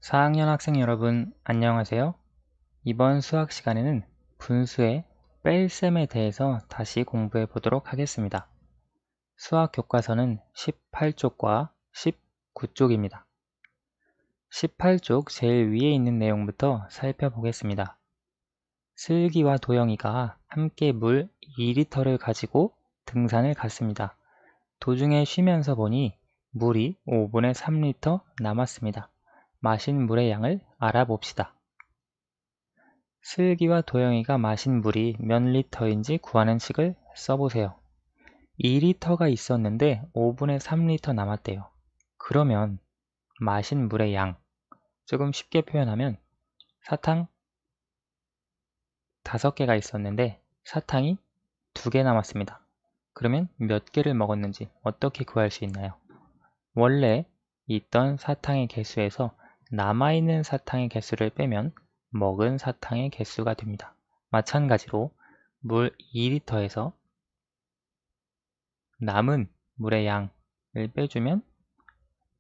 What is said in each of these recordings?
4학년 학생 여러분, 안녕하세요. 이번 수학 시간에는 분수의 뺄셈에 대해서 다시 공부해 보도록 하겠습니다. 수학 교과서는 18쪽과 19쪽입니다. 18쪽 제일 위에 있는 내용부터 살펴보겠습니다. 슬기와 도영이가 함께 물 2리터를 가지고 등산을 갔습니다. 도중에 쉬면서 보니 물이 5분의 3리터 남았습니다. 마신 물의 양을 알아봅시다. 슬기와 도영이가 마신 물이 몇 리터인지 구하는 식을 써보세요. 2리터가 있었는데 5분의 3리터 남았대요. 그러면 마신 물의 양, 조금 쉽게 표현하면 사탕 5개가 있었는데 사탕이 2개 남았습니다. 그러면 몇 개를 먹었는지 어떻게 구할 수 있나요? 원래 있던 사탕의 개수에서 남아있는 사탕의 개수를 빼면 먹은 사탕의 개수가 됩니다. 마찬가지로 물 2리터에서 남은 물의 양을 빼주면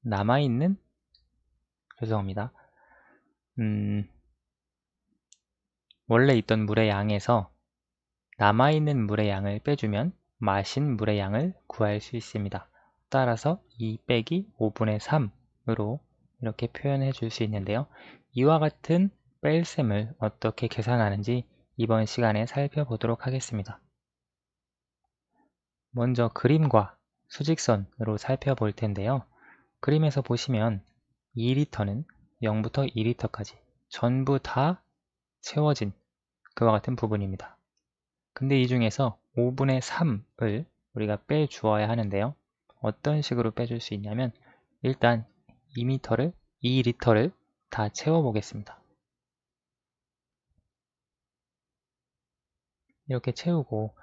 남아있는, 죄송합니다. 원래 있던 물의 양에서 남아있는 물의 양을 빼주면 마신 물의 양을 구할 수 있습니다. 따라서 2 빼기 5분의 3으로 이렇게 표현해 줄 수 있는데요. 이와 같은 뺄셈을 어떻게 계산하는지 이번 시간에 살펴보도록 하겠습니다. 먼저 그림과 수직선으로 살펴볼 텐데요. 그림에서 보시면 2리터는 0부터 2리터까지 전부 다 채워진 그와 같은 부분입니다. 근데 이 중에서 5분의 3을 우리가 빼주어야 하는데요. 어떤 식으로 빼줄 수 있냐면 일단 2리터를 다 채워보겠습니다. 이렇게 채우고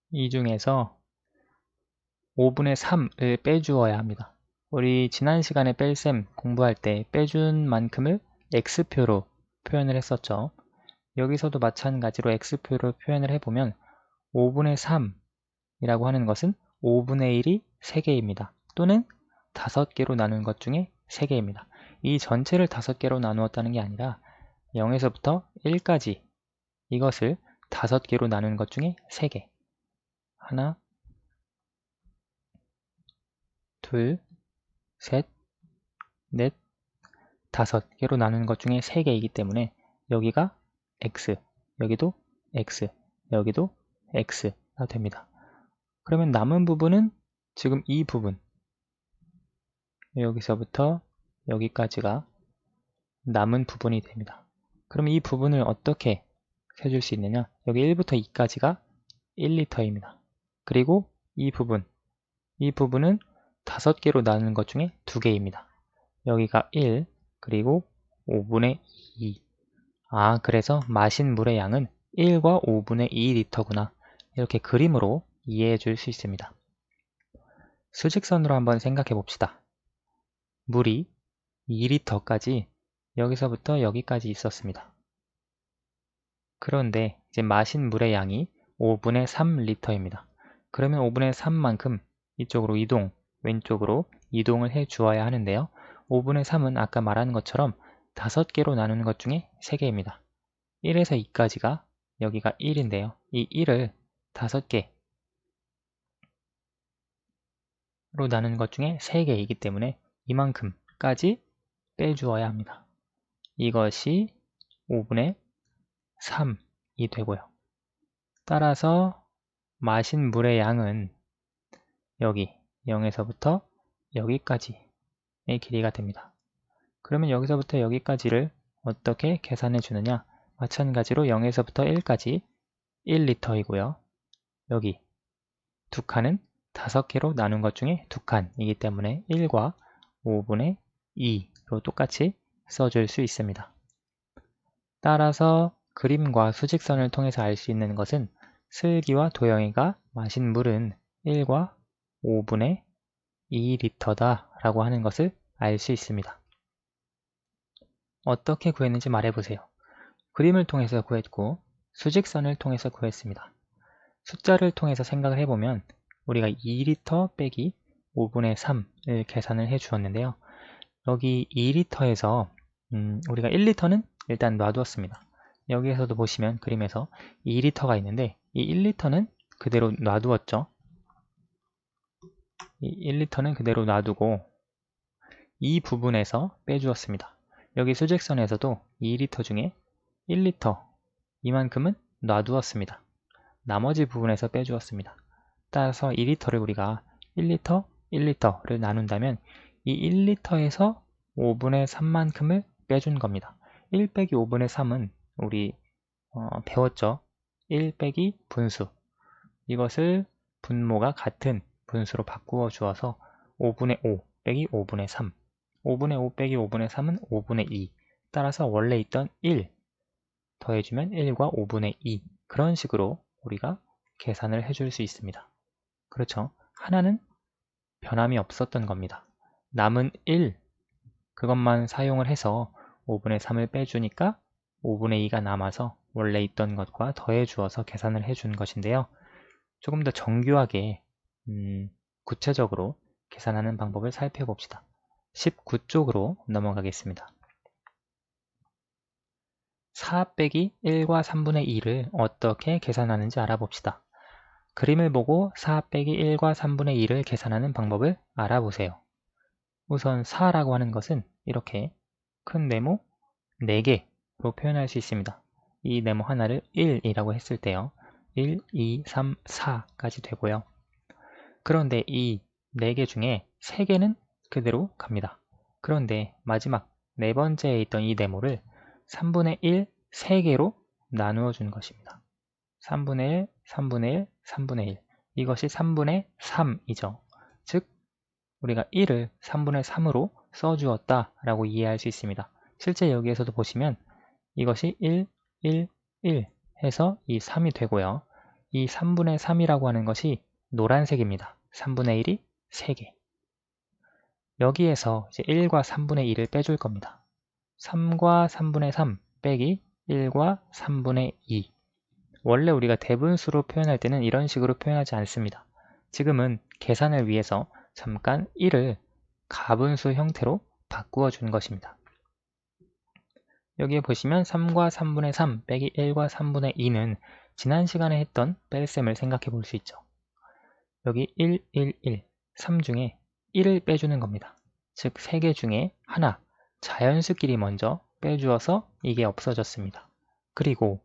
이 중에서 5분의 3을 빼주어야 합니다. 우리 지난 시간에 뺄셈 공부할 때 빼준 만큼을 X표로 표현을 했었죠. 여기서도 마찬가지로 X표로 표현을 해보면 5분의 3이라고 하는 것은 5분의 1이 3개입니다. 또는 5개로 나눈 것 중에 3개입니다. 이 전체를 5개로 나누었다는 게 아니라 0에서부터 1까지 이것을 5개로 나눈 것 중에 3개. 하나, 둘, 셋, 넷, 5개로 나눈 것 중에 3개이기 때문에 여기가 X, 여기도 X, 여기도 X가 됩니다. 그러면 남은 부분은 지금 이 부분, 여기서부터 여기까지가 남은 부분이 됩니다. 그럼 이 부분을 어떻게 세줄 수 있느냐? 여기 1부터 2까지가 1리터입니다. 그리고 이 부분은 5개로 나누는 것 중에 2개입니다. 여기가 1, 그리고 5분의 2. 그래서 마신 물의 양은 1과 5분의 2리터구나. 이렇게 그림으로 이해해 줄 수 있습니다. 수직선으로 한번 생각해 봅시다. 물이 2리터까지 여기서부터 여기까지 있었습니다. 그런데 이제 마신 물의 양이 5분의 3리터입니다. 그러면 5분의 3만큼 이쪽으로 왼쪽으로 이동을 해 주어야 하는데요. 5분의 3은 아까 말한 것처럼 5개로 나누는 것 중에 3개입니다. 1에서 2까지가 여기가 1인데요. 이 1을 5개로 나누는 것 중에 3개이기 때문에 이만큼까지 빼주어야 합니다. 이것이 5분의 3이 되고요. 따라서 마신 물의 양은 여기 0에서부터 여기까지의 길이가 됩니다. 그러면 여기서부터 여기까지를 어떻게 계산해 주느냐? 마찬가지로 0에서부터 1까지 1리터이고요. 여기 두 칸은 5개로 나눈 것 중에 2칸이기 때문에 1과 5분의 2로 똑같이 써줄 수 있습니다. 따라서 그림과 수직선을 통해서 알 수 있는 것은 슬기와 도영이가 마신 물은 1과 5분의 2리터다 라고 하는 것을 알 수 있습니다. 어떻게 구했는지 말해보세요. 그림을 통해서 구했고 수직선을 통해서 구했습니다. 숫자를 통해서 생각을 해보면 우리가 2리터 빼기 5분의 3을 계산을 해 주었는데요. 여기 2리터에서 우리가 1리터는 일단 놔두었습니다. 여기에서도 보시면 그림에서 2리터가 있는데 이 1리터는 그대로 놔두었죠. 이 1리터는 그대로 놔두고 이 부분에서 빼주었습니다. 여기 수직선에서도 2리터 중에 1리터 이만큼은 놔두었습니다. 나머지 부분에서 빼주었습니다. 따라서 2리터를 우리가 1리터, 1리터를 나눈다면 이 1리터에서 5분의 3만큼을 빼준 겁니다. 1 빼기 5분의 3은 우리 배웠죠? 1 빼기 분수. 이것을 분모가 같은 분수로 바꾸어 주어서 5분의 5 빼기 5분의 3. 5분의 5 빼기 5분의 3은 5분의 2. 따라서 원래 있던 1 더해주면 1과 5분의 2. 그런 식으로 우리가 계산을 해줄 수 있습니다. 그렇죠? 하나는 변함이 없었던 겁니다. 남은 1, 그것만 사용을 해서 5분의 3을 빼주니까 5분의 2가 남아서 원래 있던 것과 더해 주어서 계산을 해준 것인데요. 조금 더 정교하게 구체적으로 계산하는 방법을 살펴봅시다. 19쪽으로 넘어가겠습니다. 4 빼기 1과 3분의 2를 어떻게 계산하는지 알아봅시다. 그림을 보고 4 빼기 1과 3분의 2를 계산하는 방법을 알아보세요. 우선 4라고 하는 것은 이렇게 큰 네모 4개로 표현할 수 있습니다. 이 네모 하나를 1이라고 했을 때요. 1, 2, 3, 4까지 되고요. 그런데 이 4개 중에 3개는 그대로 갑니다. 그런데 마지막 네 번째에 있던 이 네모를 3분의 1, 3개로 나누어 준 것입니다. 3분의 1, 3분의 1, 3분의 1. 이것이 3분의 3이죠. 즉, 우리가 1을 3분의 3으로 써주었다 라고 이해할 수 있습니다. 실제 여기에서도 보시면 이것이 1, 1, 1 해서 이 3이 되고요. 이 3분의 3이라고 하는 것이 노란색입니다. 3분의 1이 3개. 여기에서 이제 1과 3분의 2를 빼줄 겁니다. 3과 3분의 3 빼기 1과 3분의 2. 원래 우리가 대분수로 표현할 때는 이런 식으로 표현하지 않습니다. 지금은 계산을 위해서 잠깐 1을 가분수 형태로 바꾸어 준 것입니다. 여기에 보시면 3과 3분의 3 빼기 1과 3분의 2는 지난 시간에 했던 뺄셈을 생각해 볼 수 있죠. 여기 1, 1, 1, 3 중에 1을 빼주는 겁니다. 즉 3개 중에 하나, 자연수끼리 먼저 빼주어서 이게 없어졌습니다. 그리고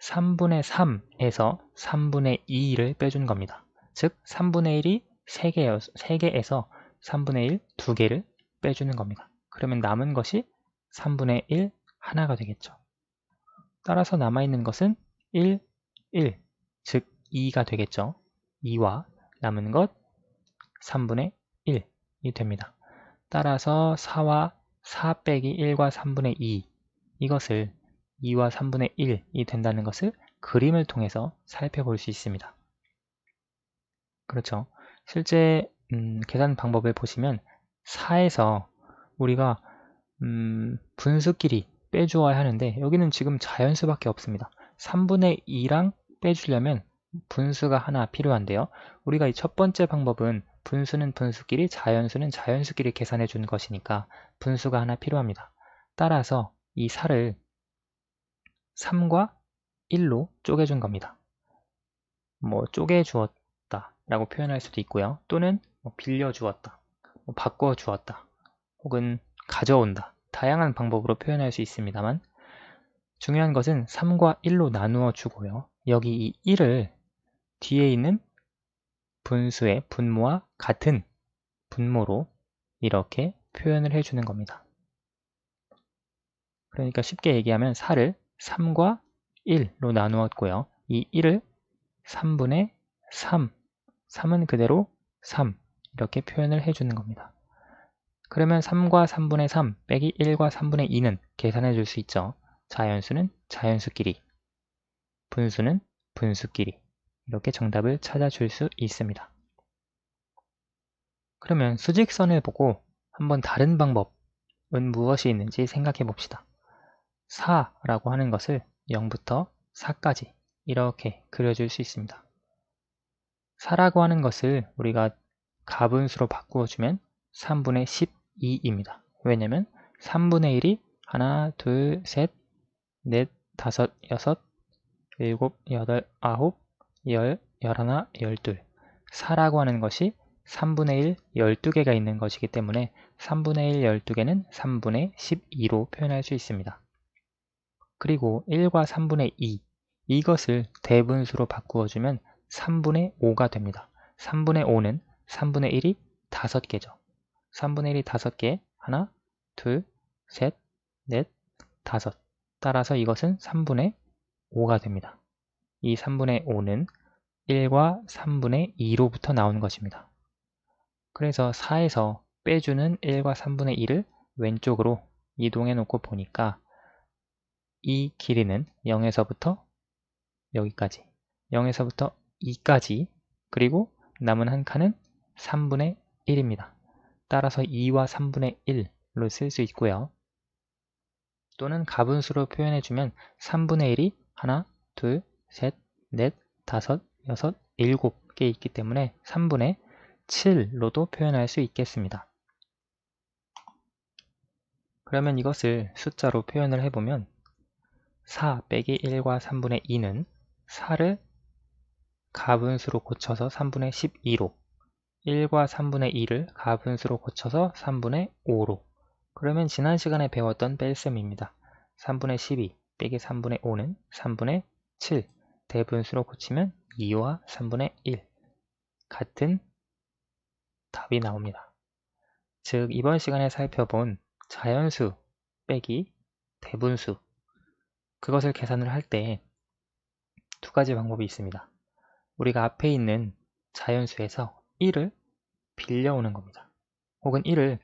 3분의 3에서 3분의 2를 빼준 겁니다. 즉 3분의 1이 3개에서 3분의 1, 2개를 빼주는 겁니다. 그러면 남은 것이 3분의 1, 하나가 되겠죠. 따라서 남아있는 것은 1, 1, 즉 2가 되겠죠. 2와 남은 것 3분의 1이 됩니다. 따라서 4와 4 빼기 1과 3분의 2 이것을 2와 3분의 1이 된다는 것을 그림을 통해서 살펴볼 수 있습니다. 그렇죠. 실제 계산 방법을 보시면 4에서 우리가 분수끼리 빼주어야 하는데 여기는 지금 자연수밖에 없습니다. 3분의 2랑 빼주려면 분수가 하나 필요한데요. 우리가 이 첫 번째 방법은 분수는 분수끼리, 자연수는 자연수끼리 계산해 준 것이니까 분수가 하나 필요합니다. 따라서 이 4를 3과 1로 쪼개준 겁니다. 뭐 쪼개주었다 라고 표현할 수도 있고요. 또는 빌려주었다, 바꿔주었다, 혹은 가져온다. 다양한 방법으로 표현할 수 있습니다만 중요한 것은 3과 1로 나누어 주고요. 여기 이 1을 뒤에 있는 분수의 분모와 같은 분모로 이렇게 표현을 해주는 겁니다. 그러니까 쉽게 얘기하면 4를 3과 1로 나누었고요. 이 1을 3분의 3, 3은 그대로 3 이렇게 표현을 해주는 겁니다. 그러면 3과 3분의 3 빼기 1과 3분의 2는 계산해 줄 수 있죠. 자연수는 자연수끼리, 분수는 분수끼리 이렇게 정답을 찾아줄 수 있습니다. 그러면 수직선을 보고 한번 다른 방법은 무엇이 있는지 생각해 봅시다. 4라고 하는 것을 0부터 4까지 이렇게 그려줄 수 있습니다. 4라고 하는 것을 우리가 가분수로 바꾸어주면 3분의 12입니다. 왜냐면 3분의 1이 하나, 둘, 셋, 넷, 다섯, 여섯, 일곱, 여덟, 아홉, 열, 열하나, 열둘. 4라고 하는 것이 3분의 1, 12개가 있는 것이기 때문에 3분의 1, 12개는 3분의 12로 표현할 수 있습니다. 그리고 1과 3분의 2, 이것을 대분수로 바꾸어주면 3분의 5가 됩니다. 3분의 5는 3분의 1이 5개죠. 3분의 1이 5개, 하나, 둘, 셋, 넷, 다섯. 따라서 이것은 3분의 5가 됩니다. 이 3분의 5는 1과 3분의 2로부터 나오는 것입니다. 그래서 4에서 빼주는 1과 3분의 1을 왼쪽으로 이동해 놓고 보니까 이 길이는 0에서부터 여기까지, 0에서부터 2까지, 그리고 남은 한 칸은 3분의 1입니다. 따라서 2와 3분의 1로 쓸 수 있고요. 또는 가분수로 표현해주면 3분의 1이 하나, 둘, 셋, 넷, 다섯, 여섯, 7개 있기 때문에 3분의 7로도 표현할 수 있겠습니다. 그러면 이것을 숫자로 표현을 해보면 4 빼기 1과 3분의 2는 4를 가분수로 고쳐서 3분의 12로, 1과 3분의 2를 가분수로 고쳐서 3분의 5로. 그러면 지난 시간에 배웠던 뺄셈입니다. 3분의 12 빼기 3분의 5는 3분의 7, 대분수로 고치면 2와 3분의 1, 같은 답이 나옵니다. 즉 이번 시간에 살펴본 자연수 빼기 대분수, 그것을 계산을 할 때 두 가지 방법이 있습니다. 우리가 앞에 있는 자연수에서 1을 빌려오는 겁니다. 혹은 1을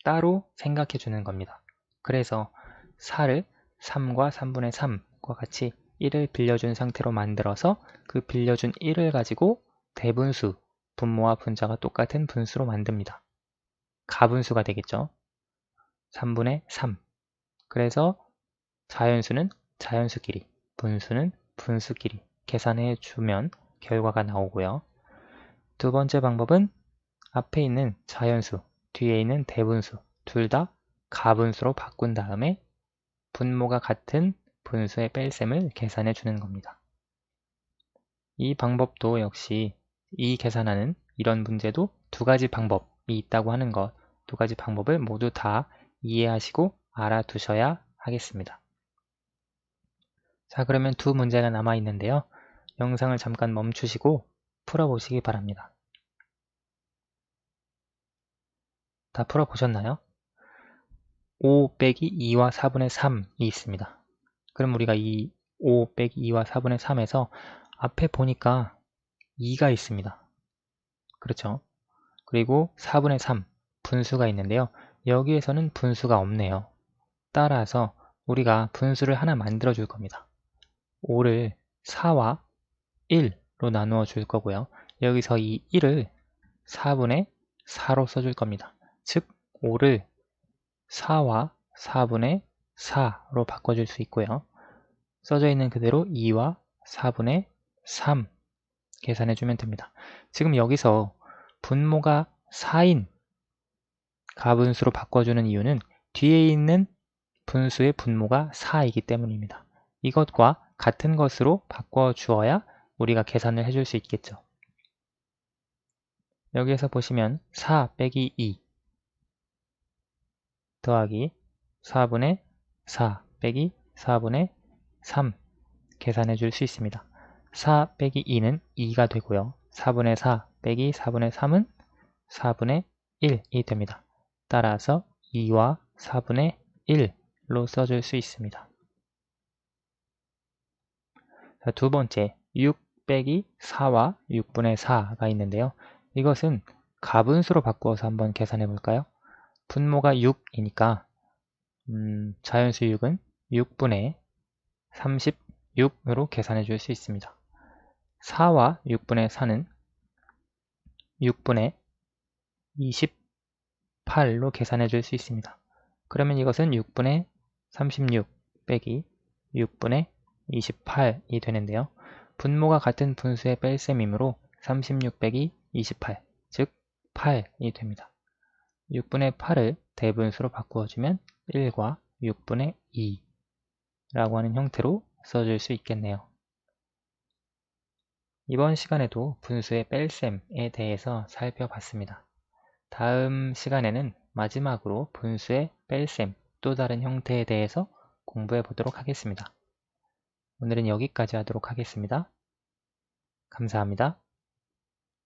따로 생각해 주는 겁니다. 그래서 4를 3과 3분의 3과 같이 1을 빌려준 상태로 만들어서 그 빌려준 1을 가지고 대분수, 분모와 분자가 똑같은 분수로 만듭니다. 가분수가 되겠죠. 3분의 3. 그래서 자연수는 자연수끼리, 분수는 분수끼리 계산해 주면 결과가 나오고요. 두 번째 방법은 앞에 있는 자연수, 뒤에 있는 대분수, 둘 다 가분수로 바꾼 다음에 분모가 같은 분수의 뺄셈을 계산해 주는 겁니다. 이 방법도 역시 이 계산하는 이런 문제도 두 가지 방법이 있다고 하는 것, 두 가지 방법을 모두 다 이해하시고 알아두셔야 하겠습니다. 자, 그러면 두 문제가 남아 있는데요. 영상을 잠깐 멈추시고 풀어보시기 바랍니다. 다 풀어보셨나요? 5 빼기 2와 4분의 3이 있습니다. 그럼 우리가 이 5 빼기 2와 4분의 3에서 앞에 보니까 2가 있습니다. 그렇죠? 그리고 4분의 3 분수가 있는데요. 여기에서는 분수가 없네요. 따라서 우리가 분수를 하나 만들어 줄 겁니다. 5를 4와 1로 나누어 줄 거고요. 여기서 이 1을 4분의 4로 써줄 겁니다. 즉 5를 4와 4분의 4로 바꿔줄 수 있고요. 써져 있는 그대로 2와 4분의 3 계산해주면 됩니다. 지금 여기서 분모가 4인 가분수로 바꿔주는 이유는 뒤에 있는 분수의 분모가 4이기 때문입니다. 이것과 같은 것으로 바꿔주어야 우리가 계산을 해줄 수 있겠죠. 여기에서 보시면 4 빼기 2 더하기 4분의 4 빼기 4분의 3 계산해 줄 수 있습니다. 4 빼기 2는 2가 되고요. 4분의 4 빼기 4분의 3은 4분의 1이 됩니다. 따라서 2와 4분의 1로 써줄 수 있습니다. 자, 두 번째, 6 빼기 4와 6분의 4가 있는데요. 이것은 가분수로 바꾸어서 한번 계산해 볼까요? 분모가 6이니까 자연수 6은 6분의 36으로 계산해 줄 수 있습니다. 4와 6분의 4는 6분의 28로 계산해 줄 수 있습니다. 그러면 이것은 6분의 36 빼기 6분의 28이 되는데요. 분모가 같은 분수의 뺄셈이므로 36 빼기 28, 즉 8이 됩니다. 6분의 8을 대분수로 바꾸어주면 1과 6분의 2라고 하는 형태로 써줄 수 있겠네요. 이번 시간에도 분수의 뺄셈에 대해서 살펴봤습니다. 다음 시간에는 마지막으로 분수의 뺄셈 또 다른 형태에 대해서 공부해 보도록 하겠습니다. 오늘은 여기까지 하도록 하겠습니다. 감사합니다.